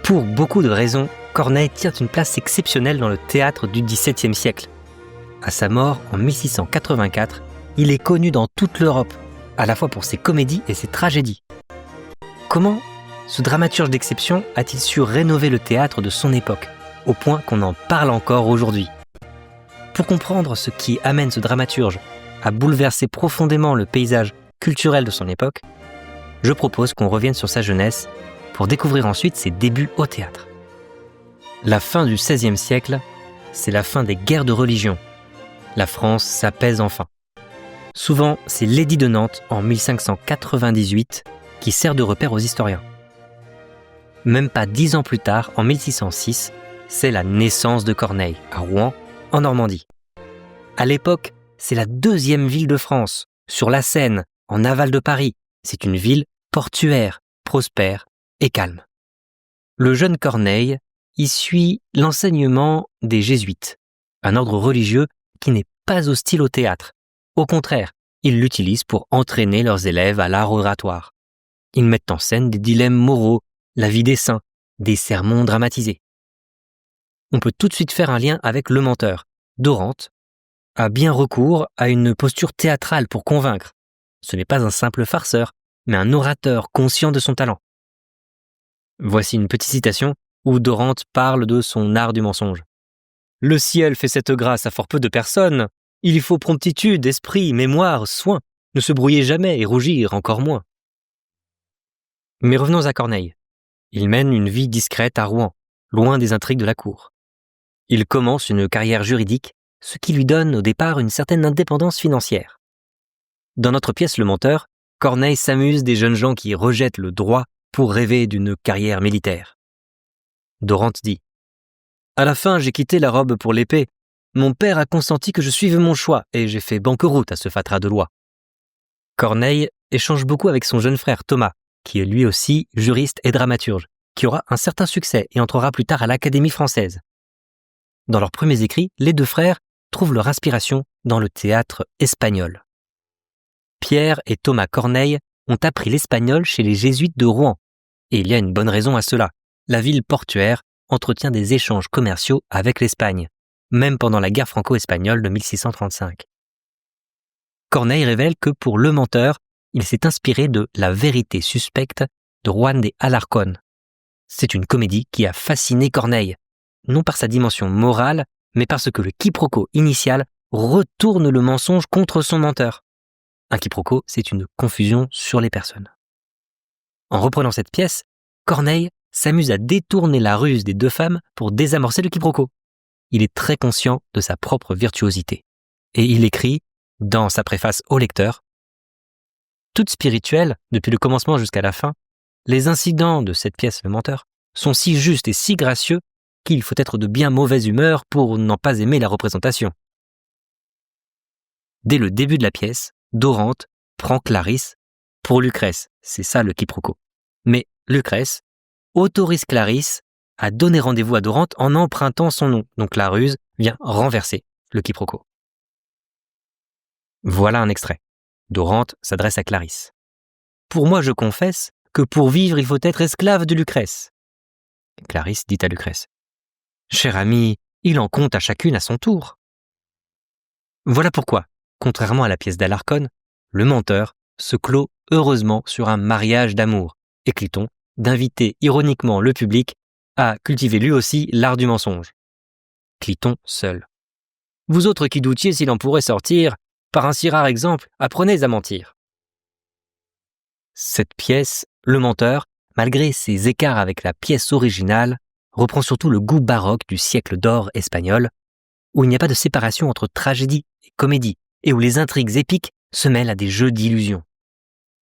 Pour beaucoup de raisons, Corneille tient une place exceptionnelle dans le théâtre du XVIIe siècle. À sa mort en 1684, il est connu dans toute l'Europe, à la fois pour ses comédies et ses tragédies. Comment ce dramaturge d'exception a-t-il su rénover le théâtre de son époque, au point qu'on en parle encore aujourd'hui ? Pour comprendre ce qui amène ce dramaturge à bouleverser profondément le paysage culturel de son époque, je propose qu'on revienne sur sa jeunesse pour découvrir ensuite ses débuts au théâtre. La fin du XVIe siècle, c'est la fin des guerres de religion. La France s'apaise enfin. Souvent, c'est l'édit de Nantes en 1598 qui sert de repère aux historiens. Même pas 10 ans plus tard, en 1606, c'est la naissance de Corneille, à Rouen, en Normandie. À l'époque, c'est la deuxième ville de France, sur la Seine, en aval de Paris. C'est une ville portuaire, prospère et calme. Le jeune Corneille y suit l'enseignement des jésuites, un ordre religieux qui n'est pas hostile au théâtre. Au contraire, ils l'utilisent pour entraîner leurs élèves à l'art oratoire. Ils mettent en scène des dilemmes moraux, la vie des saints, des sermons dramatisés. On peut tout de suite faire un lien avec Le Menteur. Dorante a bien recours à une posture théâtrale pour convaincre. Ce n'est pas un simple farceur, mais un orateur conscient de son talent. Voici une petite citation où Dorante parle de son art du mensonge. « Le ciel fait cette grâce à fort peu de personnes. Il y faut promptitude, esprit, mémoire, soin. Ne se brouiller jamais et rougir encore moins. » Mais revenons à Corneille. Il mène une vie discrète à Rouen, loin des intrigues de la cour. Il commence une carrière juridique, ce qui lui donne au départ une certaine indépendance financière. Dans notre pièce Le Menteur, Corneille s'amuse des jeunes gens qui rejettent le droit pour rêver d'une carrière militaire. Dorante dit « À la fin, j'ai quitté la robe pour l'épée. Mon père a consenti que je suive mon choix et j'ai fait banqueroute à ce fatras de loi. » Corneille échange beaucoup avec son jeune frère Thomas, qui est lui aussi juriste et dramaturge, qui aura un certain succès et entrera plus tard à l'Académie française. Dans leurs premiers écrits, les deux frères trouvent leur inspiration dans le théâtre espagnol. Pierre et Thomas Corneille ont appris l'espagnol chez les jésuites de Rouen, et il y a une bonne raison à cela. La ville portuaire entretient des échanges commerciaux avec l'Espagne, même pendant la guerre franco-espagnole de 1635. Corneille révèle que pour Le Menteur, il s'est inspiré de La vérité suspecte de Juan de Alarcón. C'est une comédie qui a fasciné Corneille, non par sa dimension morale, mais parce que le quiproquo initial retourne le mensonge contre son menteur. Un quiproquo, c'est une confusion sur les personnes. En reprenant cette pièce, Corneille s'amuse à détourner la ruse des deux femmes pour désamorcer le quiproquo. Il est très conscient de sa propre virtuosité. Et il écrit, dans sa préface au lecteur, « Toute spirituelle, depuis le commencement jusqu'à la fin, les incidents de cette pièce Le Menteur sont si justes et si gracieux qu'il faut être de bien mauvaise humeur pour n'en pas aimer la représentation. » Dès le début de la pièce, Dorante prend Clarisse pour Lucrèce, c'est ça le quiproquo. Mais Lucrèce autorise Clarisse à donner rendez-vous à Dorante en empruntant son nom, donc la ruse vient renverser le quiproquo. Voilà un extrait. Dorante s'adresse à Clarisse. « Pour moi, je confesse que pour vivre, il faut être esclave de Lucrèce. » Clarisse dit à Lucrèce. « Cher ami, il en compte à chacune à son tour. » Voilà pourquoi, contrairement à la pièce d'Alarcón, Le Menteur se clôt heureusement sur un mariage d'amour et Cliton d'inviter ironiquement le public à cultiver lui aussi l'art du mensonge. Cliton seul. « Vous autres qui doutiez s'il en pourrait sortir, par un si rare exemple, apprenez à mentir. » Cette pièce, Le Menteur, malgré ses écarts avec la pièce originale, reprend surtout le goût baroque du siècle d'or espagnol, où il n'y a pas de séparation entre tragédie et comédie, et où les intrigues épiques se mêlent à des jeux d'illusions.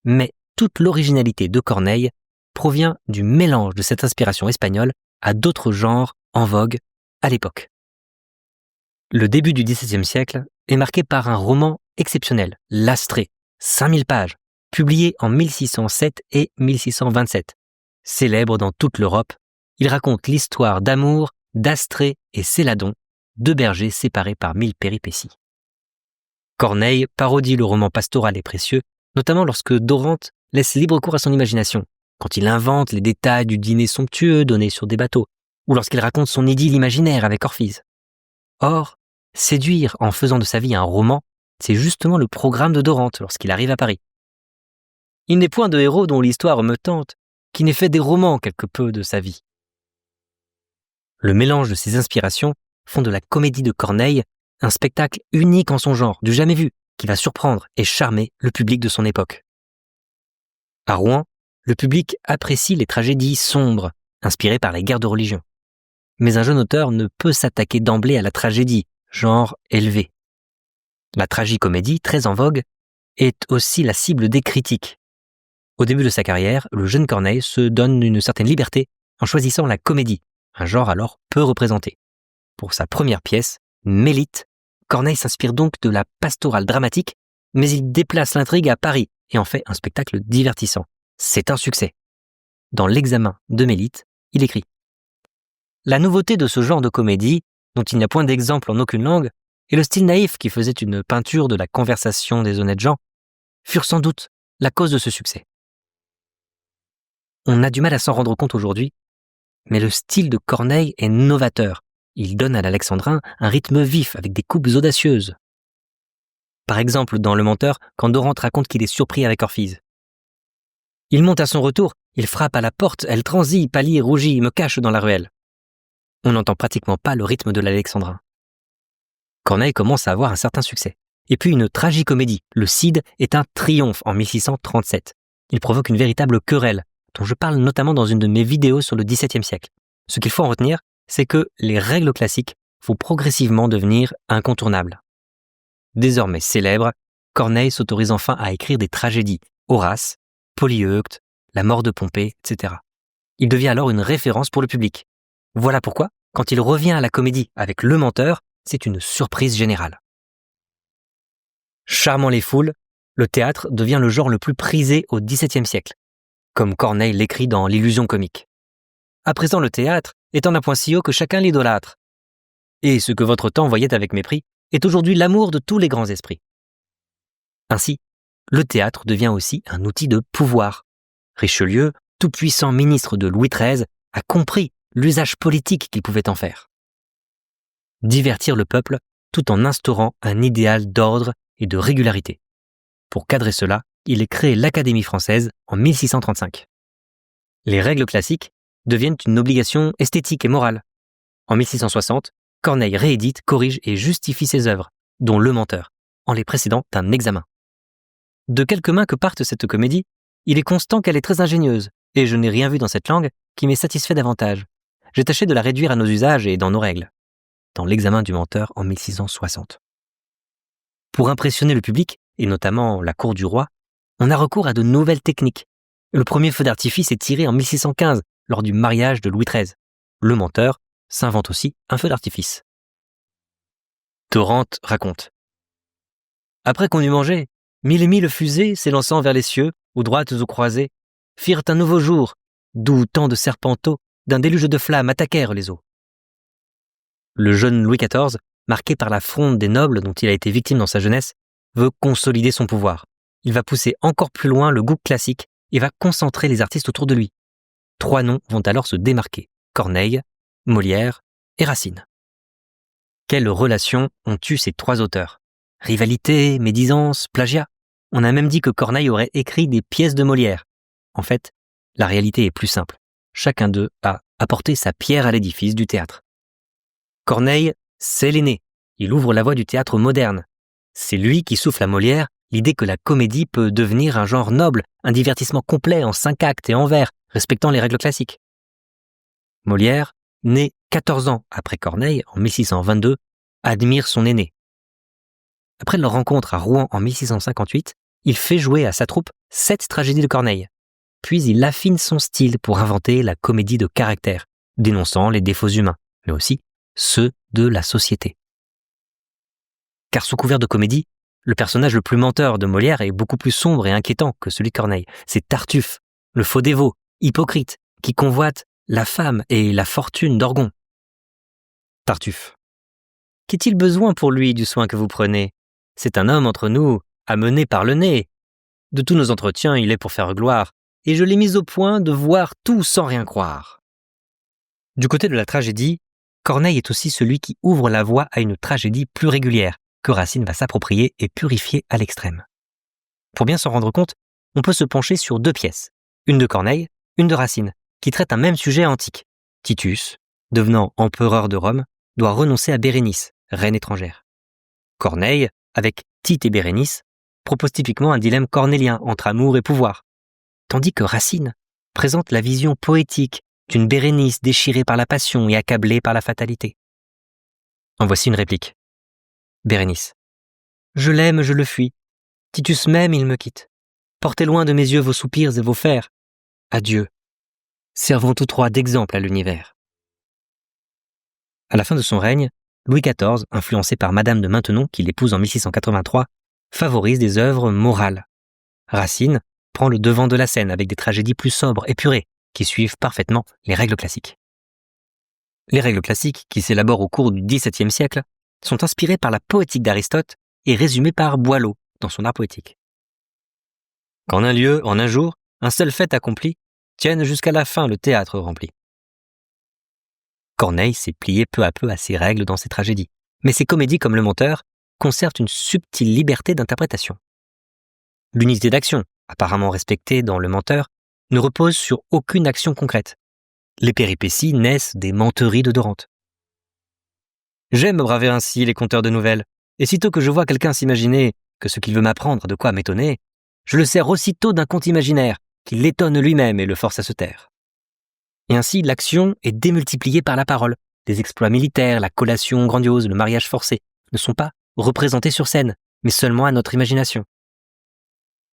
Mais toute l'originalité de Corneille provient du mélange de cette inspiration espagnole à d'autres genres en vogue à l'époque. Le début du XVIIe siècle est marqué par un roman exceptionnel, L'Astrée, 5000 pages, publié en 1607 et 1627. Célèbre dans toute l'Europe, il raconte l'histoire d'amour d'Astrée et Céladon, deux bergers séparés par 1000 péripéties. Corneille parodie le roman pastoral et précieux, notamment lorsque Dorante laisse libre cours à son imagination, quand il invente les détails du dîner somptueux donné sur des bateaux, ou lorsqu'il raconte son idylle imaginaire avec Orphise. Or, séduire en faisant de sa vie un roman, c'est justement le programme de Dorante lorsqu'il arrive à Paris. Il n'est point de héros dont l'histoire me tente, qui n'ait fait des romans quelque peu de sa vie. Le mélange de ces inspirations font de la comédie de Corneille un spectacle unique en son genre, du jamais vu, qui va surprendre et charmer le public de son époque. À Rouen, le public apprécie les tragédies sombres, inspirées par les guerres de religion. Mais un jeune auteur ne peut s'attaquer d'emblée à la tragédie, genre élevé. La tragicomédie, très en vogue, est aussi la cible des critiques. Au début de sa carrière, le jeune Corneille se donne une certaine liberté en choisissant la comédie, un genre alors peu représenté. Pour sa première pièce, Mélite, Corneille s'inspire donc de la pastorale dramatique, mais il déplace l'intrigue à Paris et en fait un spectacle divertissant. C'est un succès. Dans l'examen de Mélite, il écrit « La nouveauté de ce genre de comédie, dont il n'y a point d'exemple en aucune langue, et le style naïf qui faisait une peinture de la conversation des honnêtes gens, furent sans doute la cause de ce succès. On a du mal à s'en rendre compte aujourd'hui, mais le style de Corneille est novateur. Il donne à l'alexandrin un rythme vif avec des coupes audacieuses. Par exemple, dans Le Menteur, quand Dorante raconte qu'il est surpris avec Orphise. Il monte à son retour, il frappe à la porte, elle transit, pâlit, rougit, me cache dans la ruelle. On n'entend pratiquement pas le rythme de l'alexandrin. Corneille commence à avoir un certain succès. Et puis une tragicomédie, Le Cid, est un triomphe en 1637. Il provoque une véritable querelle, dont je parle notamment dans une de mes vidéos sur le XVIIe siècle. Ce qu'il faut en retenir, c'est que les règles classiques vont progressivement devenir incontournables. Désormais célèbre, Corneille s'autorise enfin à écrire des tragédies, Horace, Polyeucte, La mort de Pompée, etc. Il devient alors une référence pour le public. Voilà pourquoi, quand il revient à la comédie avec Le Menteur, c'est une surprise générale. Charmant les foules, le théâtre devient le genre le plus prisé au XVIIe siècle, comme Corneille l'écrit dans L'Illusion comique. À présent, le théâtre est en un point si haut que chacun l'idolâtre. Et ce que votre temps voyait avec mépris est aujourd'hui l'amour de tous les grands esprits. Ainsi, le théâtre devient aussi un outil de pouvoir. Richelieu, tout-puissant ministre de Louis XIII, a compris l'usage politique qu'il pouvait en faire. Divertir le peuple tout en instaurant un idéal d'ordre et de régularité. Pour cadrer cela, il est créé l'Académie française en 1635. Les règles classiques deviennent une obligation esthétique et morale. En 1660, Corneille réédite, corrige et justifie ses œuvres, dont Le Menteur, en les précédant d'un examen. De quelques mains que parte cette comédie, il est constant qu'elle est très ingénieuse, et je n'ai rien vu dans cette langue qui m'ait satisfait davantage. J'ai tâché de la réduire à nos usages et dans nos règles. Dans l'examen du Menteur en 1660. Pour impressionner le public, et notamment la cour du roi, on a recours à de nouvelles techniques. Le premier feu d'artifice est tiré en 1615, lors du mariage de Louis XIII. Le Menteur s'invente aussi un feu d'artifice. Dorante raconte. Après qu'on eut mangé, 1000 et 1000 fusées s'élançant vers les cieux, ou droites ou croisées, firent un nouveau jour, d'où tant de serpenteaux, d'un déluge de flammes attaquèrent les eaux. Le jeune Louis XIV, marqué par la fronde des nobles dont il a été victime dans sa jeunesse, veut consolider son pouvoir. Il va pousser encore plus loin le goût classique et va concentrer les artistes autour de lui. 3 noms vont alors se démarquer, Corneille, Molière et Racine. Quelles relations ont eu ces 3 auteurs? Rivalité, médisance, plagiat? On a même dit que Corneille aurait écrit des pièces de Molière. En fait, la réalité est plus simple. Chacun d'eux a apporté sa pierre à l'édifice du théâtre. Corneille, c'est l'aîné. Il ouvre la voie du théâtre moderne. C'est lui qui souffle à Molière l'idée que la comédie peut devenir un genre noble, un divertissement complet en 5 actes et en vers, respectant les règles classiques. Molière, né 14 ans après Corneille, en 1622, admire son aîné. Après leur rencontre à Rouen en 1658, il fait jouer à sa troupe 7 tragédies de Corneille. Puis il affine son style pour inventer la comédie de caractère, dénonçant les défauts humains, mais aussi ceux de la société. Car sous couvert de comédie, le personnage le plus menteur de Molière est beaucoup plus sombre et inquiétant que celui de Corneille. C'est Tartuffe, le faux dévot, hypocrite, qui convoite la femme et la fortune d'Orgon. Tartuffe. Qu'est-il besoin pour lui du soin que vous prenez? C'est un homme entre nous, à mener par le nez. De tous nos entretiens, il est pour faire gloire. et je l'ai mise au point de voir tout sans rien croire. Du côté de la tragédie, Corneille est aussi celui qui ouvre la voie à une tragédie plus régulière, que Racine va s'approprier et purifier à l'extrême. Pour bien s'en rendre compte, on peut se pencher sur 2 pièces, une de Corneille, une de Racine, qui traitent un même sujet antique. Titus, devenant empereur de Rome, doit renoncer à Bérénice, reine étrangère. Corneille, avec Tite et Bérénice, propose typiquement un dilemme cornélien entre amour et pouvoir, tandis que Racine présente la vision poétique d'une Bérénice déchirée par la passion et accablée par la fatalité. En voici une réplique. Bérénice. Je l'aime, je le fuis. Titus m'aime, il me quitte. Portez loin de mes yeux vos soupirs et vos fers. Adieu. Servons tous 3 d'exemple à l'univers. À la fin de son règne, Louis XIV, influencé par Madame de Maintenon, qu'il épouse en 1683, favorise des œuvres morales. Racine prend le devant de la scène avec des tragédies plus sobres, épurées, qui suivent parfaitement les règles classiques. Les règles classiques, qui s'élaborent au cours du XVIIe siècle, sont inspirées par la poétique d'Aristote et résumées par Boileau dans son art poétique. Qu'en un lieu, en un jour, un seul fait accompli, tienne jusqu'à la fin le théâtre rempli. Corneille s'est plié peu à peu à ces règles dans ses tragédies, mais ses comédies comme Le Menteur conservent une subtile liberté d'interprétation. L'unité d'action, apparemment respectée dans Le Menteur, ne repose sur aucune action concrète. Les péripéties naissent des menteries de Dorante. J'aime braver ainsi les conteurs de nouvelles, et sitôt que je vois quelqu'un s'imaginer que ce qu'il veut m'apprendre a de quoi m'étonner, je le sers aussitôt d'un conte imaginaire qui l'étonne lui-même et le force à se taire. Et ainsi, l'action est démultipliée par la parole. Les exploits militaires, la collation grandiose, le mariage forcé ne sont pas représentés sur scène, mais seulement à notre imagination.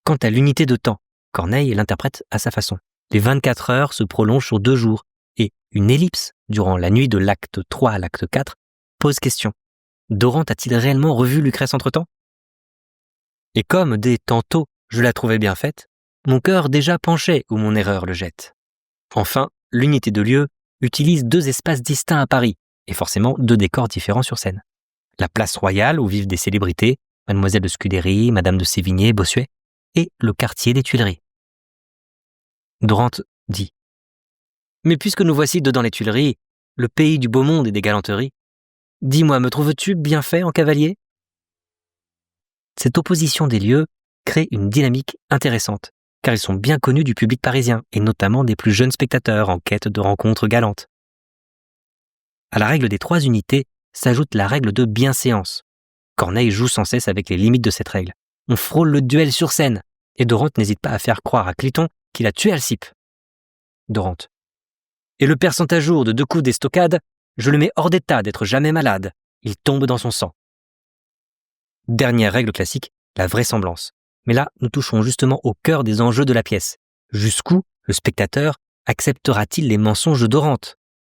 Quant à l'unité de temps, Corneille l'interprète à sa façon. Les 24 heures se prolongent sur 2 jours, et une ellipse, durant la nuit de l'acte 3 à l'acte 4, pose question. Dorante a-t-il réellement revu Lucrèce entre-temps ? Et comme dès tantôt je la trouvais bien faite, mon cœur déjà penchait où mon erreur le jette. Enfin, l'unité de lieu utilise 2 espaces distincts à Paris, et forcément 2 décors différents sur scène. La place royale où vivent des célébrités, Mademoiselle de Scudéry, Madame de Sévigné, Bossuet, et le quartier des Tuileries. Dorante dit « Mais puisque nous voici dedans les Tuileries, le pays du beau monde et des galanteries, dis-moi, me trouves-tu bien fait en cavalier ?» Cette opposition des lieux crée une dynamique intéressante, car ils sont bien connus du public parisien, et notamment des plus jeunes spectateurs en quête de rencontres galantes. À la règle des 3 unités s'ajoute la règle de bienséance. Corneille joue sans cesse avec les limites de cette règle. On frôle le duel sur scène, et Dorante n'hésite pas à faire croire à Cliton qu'il a tué Alcippe. Dorante. Et le père Centajour de 2 coups d'estocade, je le mets hors d'état d'être jamais malade. Il tombe dans son sang. Dernière règle classique, la vraisemblance. Mais là, nous touchons justement au cœur des enjeux de la pièce. Jusqu'où le spectateur acceptera-t-il les mensonges de Dorante ?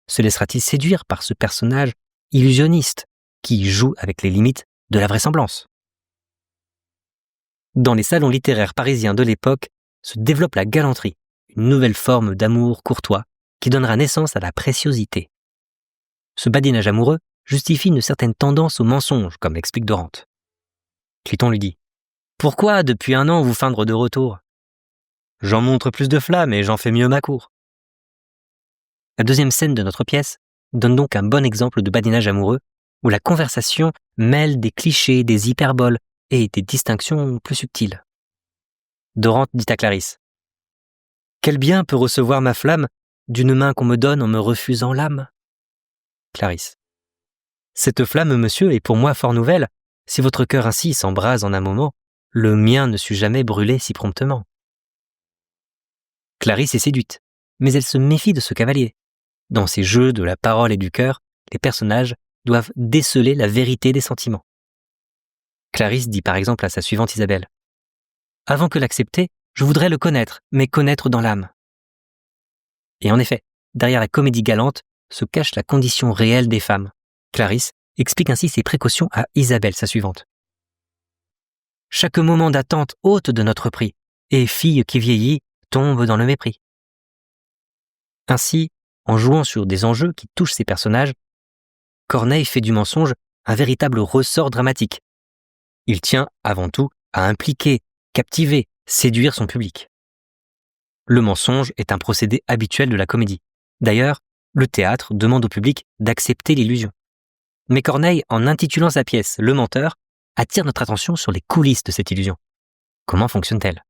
Se laissera-t-il séduire par ce personnage illusionniste qui joue avec les limites de la vraisemblance ? Dans les salons littéraires parisiens de l'époque se développe la galanterie, une nouvelle forme d'amour courtois qui donnera naissance à la préciosité. Ce badinage amoureux justifie une certaine tendance au mensonge, comme l'explique Dorante. Cliton lui dit « Pourquoi, depuis 1 an, vous feindre de retour ? J'en montre plus de flamme et j'en fais mieux ma cour. » La 2e scène de notre pièce donne donc un bon exemple de badinage amoureux où la conversation mêle des clichés, des hyperboles et des distinctions plus subtiles. Dorante dit à Clarisse « Quel bien peut recevoir ma flamme d'une main qu'on me donne en me refusant l'âme ?» Clarisse. « Cette flamme, monsieur, est pour moi fort nouvelle. Si votre cœur ainsi s'embrase en un moment, le mien ne sut jamais brûler si promptement. » Clarisse est séduite, mais elle se méfie de ce cavalier. Dans ces jeux de la parole et du cœur, les personnages doivent déceler la vérité des sentiments. Clarisse dit par exemple à sa suivante Isabelle « Avant que l'accepter, je voudrais le connaître, mais connaître dans l'âme. » Et en effet, derrière la comédie galante se cache la condition réelle des femmes. Clarisse explique ainsi ses précautions à Isabelle, sa suivante. « Chaque moment d'attente ôte de notre prix, et fille qui vieillit tombe dans le mépris. » Ainsi, en jouant sur des enjeux qui touchent ces personnages, Corneille fait du mensonge un véritable ressort dramatique. Il tient, avant tout, à impliquer, captiver, séduire son public. Le mensonge est un procédé habituel de la comédie. D'ailleurs, le théâtre demande au public d'accepter l'illusion. Mais Corneille, en intitulant sa pièce « Le menteur », attire notre attention sur les coulisses de cette illusion. Comment fonctionne-t-elle ?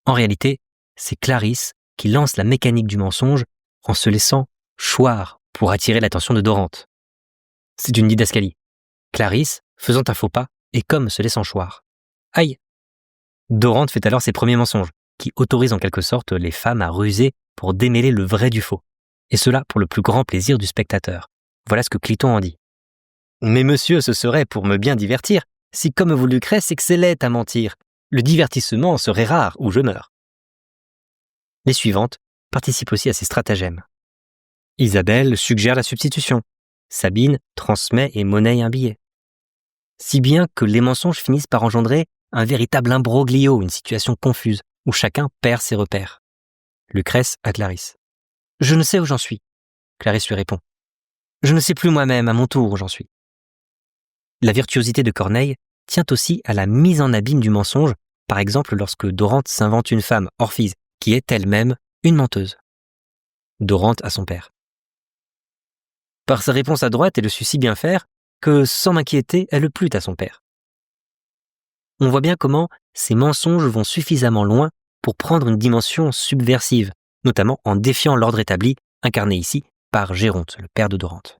En réalité, c'est Clarisse qui lance la mécanique du mensonge en se laissant choir pour attirer l'attention de Dorante. C'est une didascalie. Clarisse, faisant un faux pas, est comme se laissant choir. Aïe ! Dorante fait alors ses premiers mensonges, qui autorisent en quelque sorte les femmes à ruser pour démêler le vrai du faux. Et cela pour le plus grand plaisir du spectateur. Voilà ce que Cliton en dit. Mais monsieur, ce serait pour me bien divertir, si comme vous Lucrèce excellait à mentir, le divertissement serait rare ou je meurs. Les suivantes participent aussi à ces stratagèmes. Isabelle suggère la substitution. Sabine transmet et monnaie un billet. Si bien que les mensonges finissent par engendrer un véritable imbroglio, une situation confuse, où chacun perd ses repères. Lucrèce à Clarisse. « Je ne sais où j'en suis. » Clarisse lui répond. « Je ne sais plus moi-même à mon tour où j'en suis. » La virtuosité de Corneille tient aussi à la mise en abîme du mensonge, par exemple lorsque Dorante s'invente une femme, Orphise, qui est elle-même une menteuse. Dorante à son père. Par sa réponse adroite, elle sut si bien faire que, sans m'inquiéter, elle plut à son père. On voit bien comment ces mensonges vont suffisamment loin pour prendre une dimension subversive, notamment en défiant l'ordre établi, incarné ici par Géronte, le père de Dorante.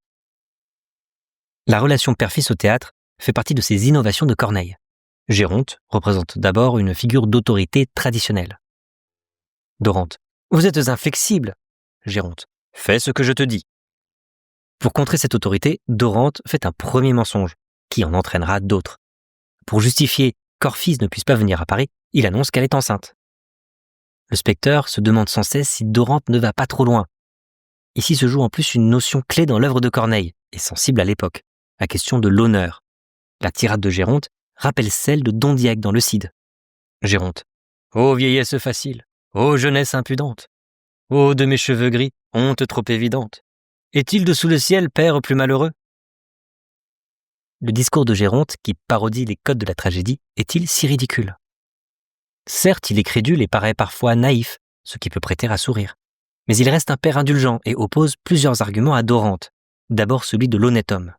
La relation père-fils au théâtre fait partie de ces innovations de Corneille. Géronte représente d'abord une figure d'autorité traditionnelle. Dorante. Vous êtes inflexible. Géronte. Fais ce que je te dis. Pour contrer cette autorité, Dorante fait un premier mensonge, qui en entraînera d'autres. Pour justifier qu'Orphise ne puisse pas venir à Paris, il annonce qu'elle est enceinte. Le spectateur se demande sans cesse si Dorante ne va pas trop loin. Ici se joue en plus une notion clé dans l'œuvre de Corneille, et sensible à l'époque, la question de l'honneur. La tirade de Géronte rappelle celle de Don Diègue dans le Cid. Géronte. Ô vieillesse facile, ô jeunesse impudente, ô de mes cheveux gris, honte trop évidente. Est-il dessous le ciel père plus malheureux ? Le discours de Géronte, qui parodie les codes de la tragédie, est-il si ridicule ? Certes, il est crédule et paraît parfois naïf, ce qui peut prêter à sourire. Mais il reste un père indulgent et oppose plusieurs arguments à Dorante. D'abord celui de l'honnête homme.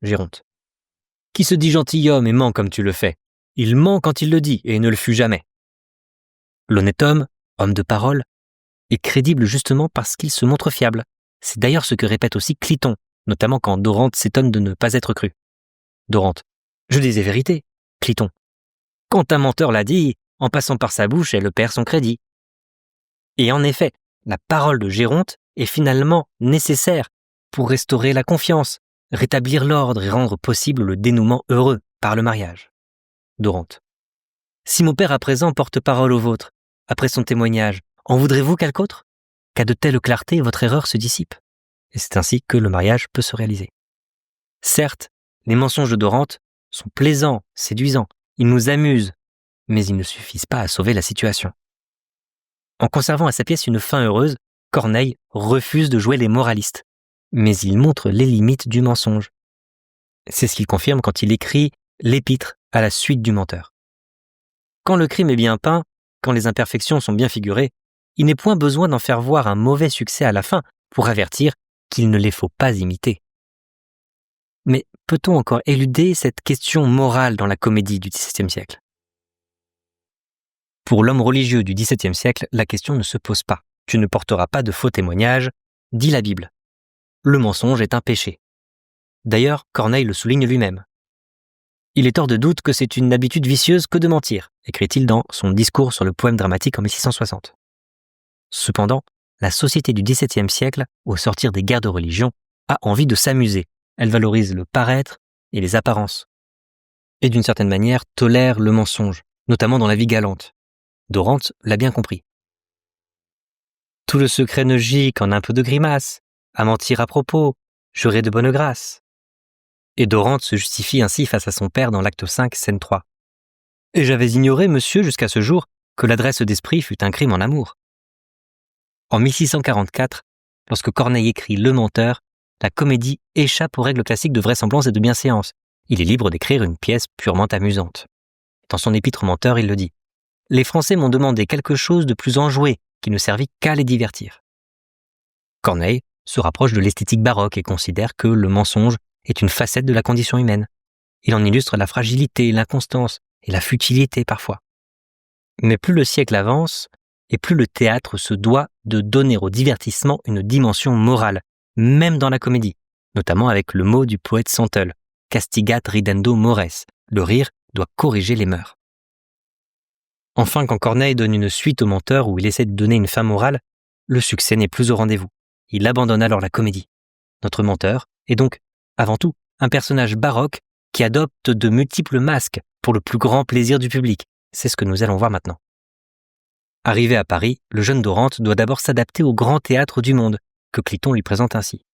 Géronte. Qui se dit gentilhomme et ment comme tu le fais ? Il ment quand il le dit et ne le fut jamais. L'honnête homme, homme de parole, est crédible justement parce qu'il se montre fiable. C'est d'ailleurs ce que répète aussi Cliton, notamment quand Dorante s'étonne de ne pas être cru. Dorante. Je disais vérité. Cliton. Quand un menteur l'a dit, en passant par sa bouche, elle perd son crédit. Et en effet, la parole de Géronte est finalement nécessaire pour restaurer la confiance, rétablir l'ordre et rendre possible le dénouement heureux par le mariage. Dorante. Si mon père à présent porte parole au vôtre, après son témoignage, en voudrez-vous quelque autre ? Qu'à de telles clartés, votre erreur se dissipe. Et c'est ainsi que le mariage peut se réaliser. Certes, les mensonges de Dorante sont plaisants, séduisants, ils nous amusent, mais ils ne suffisent pas à sauver la situation. En conservant à sa pièce une fin heureuse, Corneille refuse de jouer les moralistes, mais il montre les limites du mensonge. C'est ce qu'il confirme quand il écrit l'épître à la suite du menteur. Quand le crime est bien peint, quand les imperfections sont bien figurées, il n'est point besoin d'en faire voir un mauvais succès à la fin pour avertir qu'il ne les faut pas imiter. Mais peut-on encore éluder cette question morale dans la comédie du XVIIe siècle ? Pour l'homme religieux du XVIIe siècle, la question ne se pose pas. Tu ne porteras pas de faux témoignages, dit la Bible. Le mensonge est un péché. D'ailleurs, Corneille le souligne lui-même. Il est hors de doute que c'est une habitude vicieuse que de mentir, écrit-il dans son discours sur le poème dramatique en 1660. Cependant, la société du XVIIe siècle, au sortir des guerres de religion, a envie de s'amuser. Elle valorise le paraître et les apparences. Et d'une certaine manière, tolère le mensonge, notamment dans la vie galante. Dorante l'a bien compris. Tout le secret ne gît qu'en un peu de grimace, à mentir à propos, jurer de bonne grâce. Et Dorante se justifie ainsi face à son père dans l'acte 5, scène 3. Et j'avais ignoré, monsieur, jusqu'à ce jour, que l'adresse d'esprit fût un crime en amour. En 1644, lorsque Corneille écrit Le Menteur, la comédie échappe aux règles classiques de vraisemblance et de bienséance. Il est libre d'écrire une pièce purement amusante. Dans son épître au Menteur, il le dit. les Français m'ont demandé quelque chose de plus enjoué qui ne servit qu'à les divertir. Corneille se rapproche de l'esthétique baroque et considère que le mensonge est une facette de la condition humaine. Il en illustre la fragilité, l'inconstance et la futilité parfois. Mais plus le siècle avance, et plus le théâtre se doit de donner au divertissement une dimension morale, même dans la comédie, notamment avec le mot du poète Santeul, « castigat ridendo mores », le rire doit corriger les mœurs. Enfin, quand Corneille donne une suite au menteur où il essaie de donner une fin morale, le succès n'est plus au rendez-vous. Il abandonne alors la comédie. Notre menteur est donc, avant tout, un personnage baroque qui adopte de multiples masques pour le plus grand plaisir du public. C'est ce que nous allons voir maintenant. Arrivé à Paris, le jeune Dorante doit d'abord s'adapter au grand théâtre du monde, que Cliton lui présente ainsi.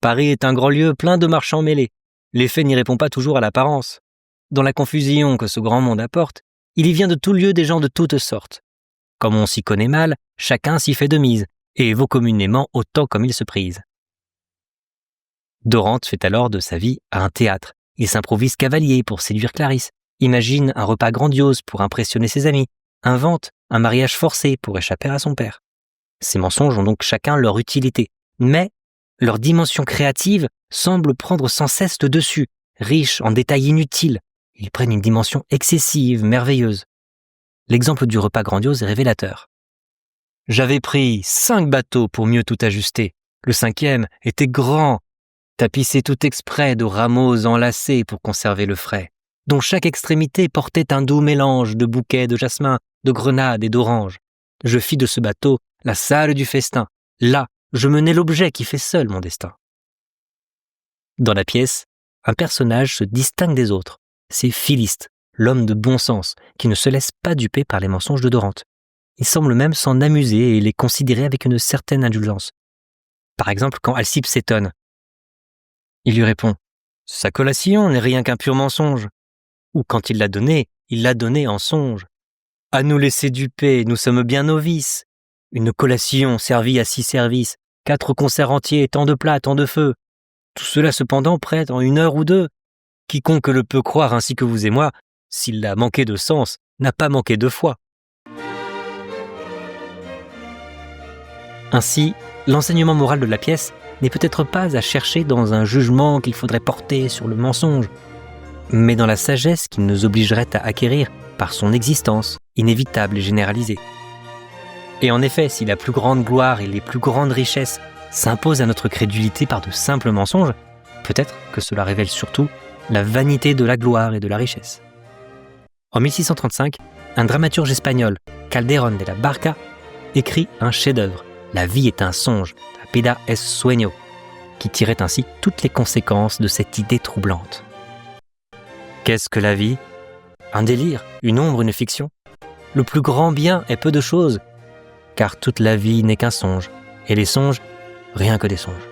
Paris est un grand lieu plein de marchands mêlés. L'effet n'y répond pas toujours à l'apparence. Dans la confusion que ce grand monde apporte, il y vient de tout lieu des gens de toutes sortes. Comme on s'y connaît mal, chacun s'y fait de mise, et vaut communément autant comme il se prise. Dorante fait alors de sa vie à un théâtre. Il s'improvise cavalier pour séduire Clarisse, imagine un repas grandiose pour impressionner ses amis, invente un mariage forcé pour échapper à son père. Ces mensonges ont donc chacun leur utilité, mais leur dimension créative semble prendre sans cesse le dessus, riche en détails inutiles. Ils prennent une dimension excessive, merveilleuse. L'exemple du repas grandiose est révélateur. J'avais pris 5 bateaux pour mieux tout ajuster. Le 5e était grand, tapissé tout exprès de rameaux enlacés pour conserver le frais, dont chaque extrémité portait un doux mélange de bouquets de jasmin, de grenades et d'oranges. Je fis de ce bateau la salle du festin. Là, je menai l'objet qui fait seul mon destin. Dans la pièce, un personnage se distingue des autres. C'est Philiste, l'homme de bon sens, qui ne se laisse pas duper par les mensonges de Dorante. Il semble même s'en amuser et les considérer avec une certaine indulgence. Par exemple, quand Alcippe s'étonne, il lui répond « Sa collation n'est rien qu'un pur mensonge ». Ou quand il l'a donné en songe. À nous laisser duper, nous sommes bien novices. Une collation servie à 6 services, 4 concerts entiers, tant de plats, tant de feux. Tout cela cependant prêt en 1 heure ou 2. Quiconque le peut croire ainsi que vous et moi, s'il a manqué de sens, n'a pas manqué de foi. Ainsi, l'enseignement moral de la pièce n'est peut-être pas à chercher dans un jugement qu'il faudrait porter sur le mensonge, mais dans la sagesse qu'il nous obligerait à acquérir par son existence, inévitable et généralisée. Et en effet, si la plus grande gloire et les plus grandes richesses s'imposent à notre crédulité par de simples mensonges, peut-être que cela révèle surtout la vanité de la gloire et de la richesse. En 1635, un dramaturge espagnol, Calderón de la Barca, écrit un chef-d'œuvre, La vie est un songe, La vida es sueño, qui tirait ainsi toutes les conséquences de cette idée troublante. Qu'est-ce que la vie ? Un délire, une ombre, une fiction ? Le plus grand bien est peu de choses, car toute la vie n'est qu'un songe, et les songes, rien que des songes.